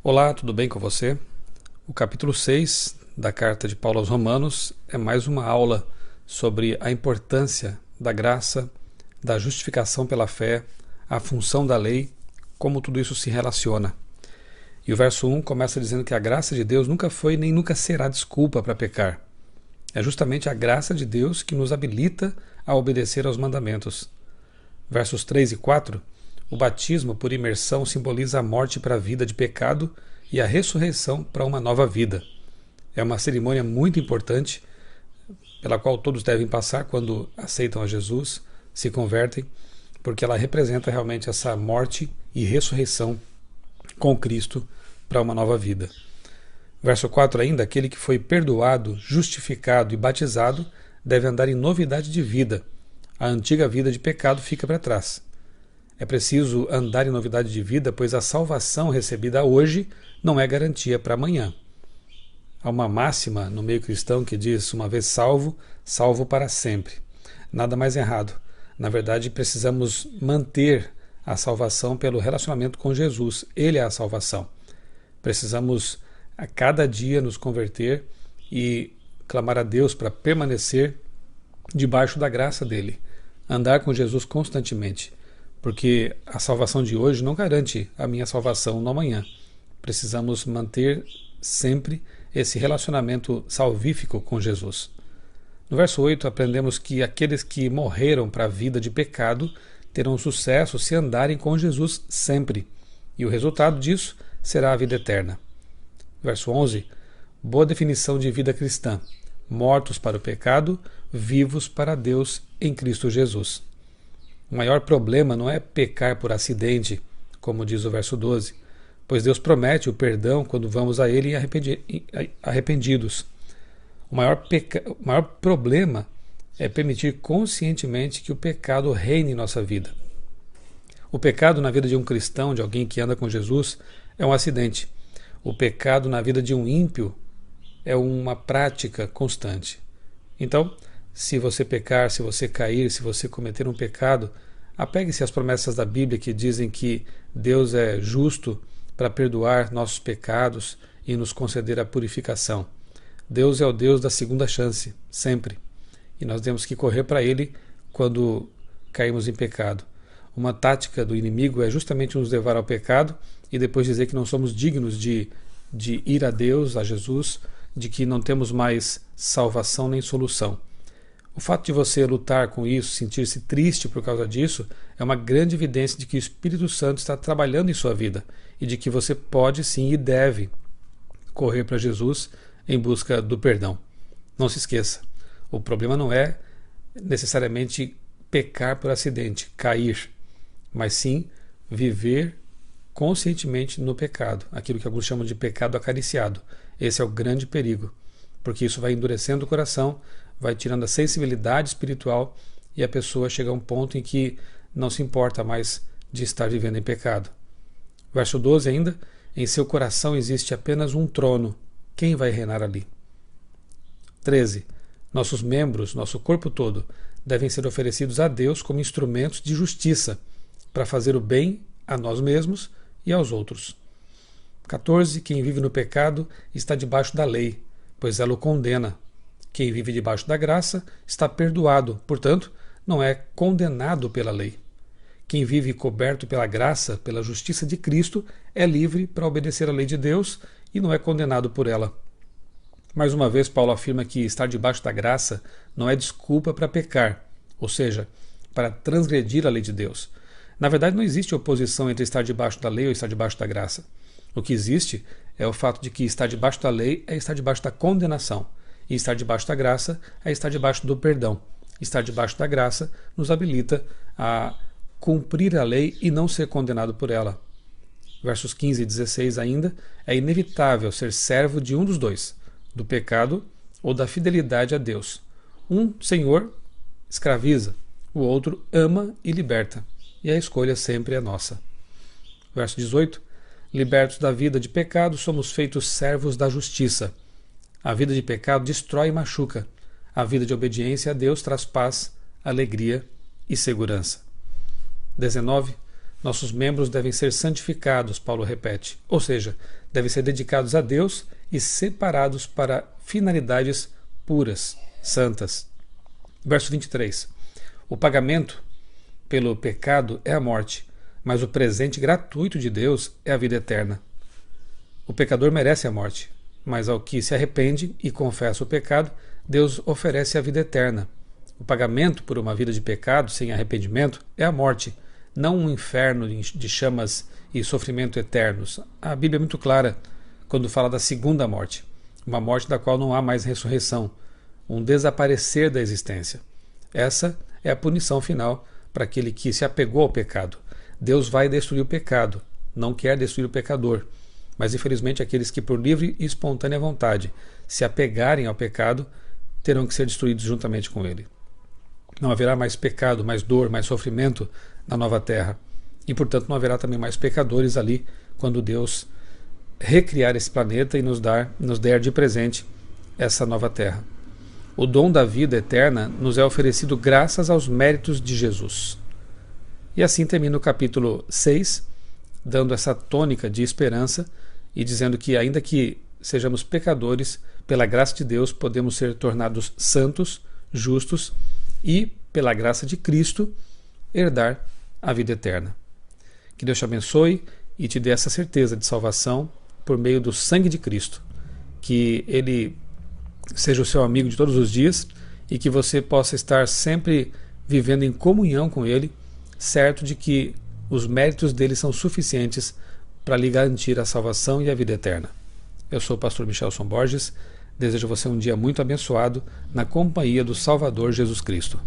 Olá, tudo bem com você? O capítulo 6 da carta de Paulo aos Romanos é mais uma aula sobre a importância da graça, da justificação pela fé, a função da lei, como tudo isso se relaciona. E o verso 1 começa dizendo que a graça de Deus nunca foi nem nunca será desculpa para pecar. É justamente a graça de Deus que nos habilita a obedecer aos mandamentos. Versos 3 e 4, o batismo por imersão simboliza a morte para a vida de pecado e a ressurreição para uma nova vida. É uma cerimônia muito importante pela qual todos devem passar quando aceitam a Jesus, se convertem, porque ela representa realmente essa morte e ressurreição com Cristo para uma nova vida. Verso 4 ainda, aquele que foi perdoado, justificado e batizado deve andar em novidade de vida. A antiga vida de pecado fica para trás. É preciso andar em novidade de vida, pois a salvação recebida hoje não é garantia para amanhã. Há uma máxima no meio cristão que diz: uma vez salvo, salvo para sempre. Nada mais errado. Na verdade, precisamos manter a salvação pelo relacionamento com Jesus. Ele é a salvação. Precisamos a cada dia nos converter e clamar a Deus para permanecer debaixo da graça dele. Andar com Jesus constantemente. Porque a salvação de hoje não garante a minha salvação no amanhã. Precisamos manter sempre esse relacionamento salvífico com Jesus. No verso 8, aprendemos que aqueles que morreram para a vida de pecado terão sucesso se andarem com Jesus sempre. E o resultado disso será a vida eterna. Verso 11, boa definição de vida cristã. Mortos para o pecado, vivos para Deus em Cristo Jesus. O maior problema não é pecar por acidente, como diz o verso 12, pois Deus promete o perdão quando vamos a Ele arrependidos. O maior problema é permitir conscientemente que o pecado reine em nossa vida. O pecado na vida de um cristão, de alguém que anda com Jesus, é um acidente. O pecado na vida de um ímpio é uma prática constante. Então, se você pecar, se você cair, se você cometer um pecado, apegue-se às promessas da Bíblia que dizem que Deus é justo para perdoar nossos pecados e nos conceder a purificação. Deus é o Deus da segunda chance, sempre. E nós temos que correr para Ele quando caímos em pecado. Uma tática do inimigo é justamente nos levar ao pecado e depois dizer que não somos dignos de ir a Deus, a Jesus, de que não temos mais salvação nem solução. O fato de você lutar com isso, sentir-se triste por causa disso, é uma grande evidência de que o Espírito Santo está trabalhando em sua vida e de que você pode sim e deve correr para Jesus em busca do perdão. Não se esqueça, o problema não é necessariamente pecar por acidente, cair, mas sim viver conscientemente no pecado, aquilo que alguns chamam de pecado acariciado. Esse é o grande perigo, porque isso vai endurecendo o coração, vai tirando a sensibilidade espiritual e a pessoa chega a um ponto em que não se importa mais de estar vivendo em pecado. Verso 12 ainda, em seu coração existe apenas um trono. Quem vai reinar ali? 13. Nossos membros, nosso corpo todo, devem ser oferecidos a Deus como instrumentos de justiça, para fazer o bem a nós mesmos e aos outros. 14. Quem vive no pecado está debaixo da lei, pois ela o condena. Quem vive debaixo da graça está perdoado, portanto, não é condenado pela lei. Quem vive coberto pela graça, pela justiça de Cristo, é livre para obedecer à lei de Deus e não é condenado por ela. Mais uma vez, Paulo afirma que estar debaixo da graça não é desculpa para pecar, ou seja, para transgredir a lei de Deus. Na verdade, não existe oposição entre estar debaixo da lei ou estar debaixo da graça. O que existe é o fato de que estar debaixo da lei é estar debaixo da condenação. E estar debaixo da graça é estar debaixo do perdão. Estar debaixo da graça nos habilita a cumprir a lei e não ser condenado por ela. Versos 15 e 16 ainda, é inevitável ser servo de um dos dois, do pecado ou da fidelidade a Deus. Um Senhor escraviza, o outro ama e liberta. E a escolha sempre é nossa. Verso 18, libertos da vida de pecado, somos feitos servos da justiça. A vida de pecado destrói e machuca. A vida de obediência a Deus traz paz, alegria e segurança. 19. nossos membros devem ser santificados, Paulo repete, ou seja, devem ser dedicados a Deus e separados para finalidades puras, santas. Verso 23. O pagamento pelo pecado é a morte, mas o presente gratuito de Deus é a vida eterna. O pecador merece a morte, mas ao que se arrepende e confessa o pecado, Deus oferece a vida eterna. O pagamento por uma vida de pecado sem arrependimento é a morte, não um inferno de chamas e sofrimento eternos. A Bíblia é muito clara quando fala da segunda morte, uma morte da qual não há mais ressurreição, um desaparecer da existência. Essa é a punição final para aquele que se apegou ao pecado. Deus vai destruir o pecado, não quer destruir o pecador, mas infelizmente aqueles que por livre e espontânea vontade se apegarem ao pecado terão que ser destruídos juntamente com ele. Não haverá mais pecado, mais dor, mais sofrimento na nova terra. E, portanto, não haverá também mais pecadores ali quando Deus recriar esse planeta e nos der de presente essa nova terra. O dom da vida eterna nos é oferecido graças aos méritos de Jesus. E assim termina o capítulo 6, dando essa tônica de esperança e dizendo que, ainda que sejamos pecadores, pela graça de Deus podemos ser tornados santos, justos e, pela graça de Cristo, herdar a vida eterna. Que Deus te abençoe e te dê essa certeza de salvação por meio do sangue de Cristo. Que Ele seja o seu amigo de todos os dias e que você possa estar sempre vivendo em comunhão com Ele, certo de que os méritos dele são suficientes para lhe garantir a salvação e a vida eterna. Eu sou o pastor Michelson Borges, desejo a você um dia muito abençoado na companhia do Salvador Jesus Cristo.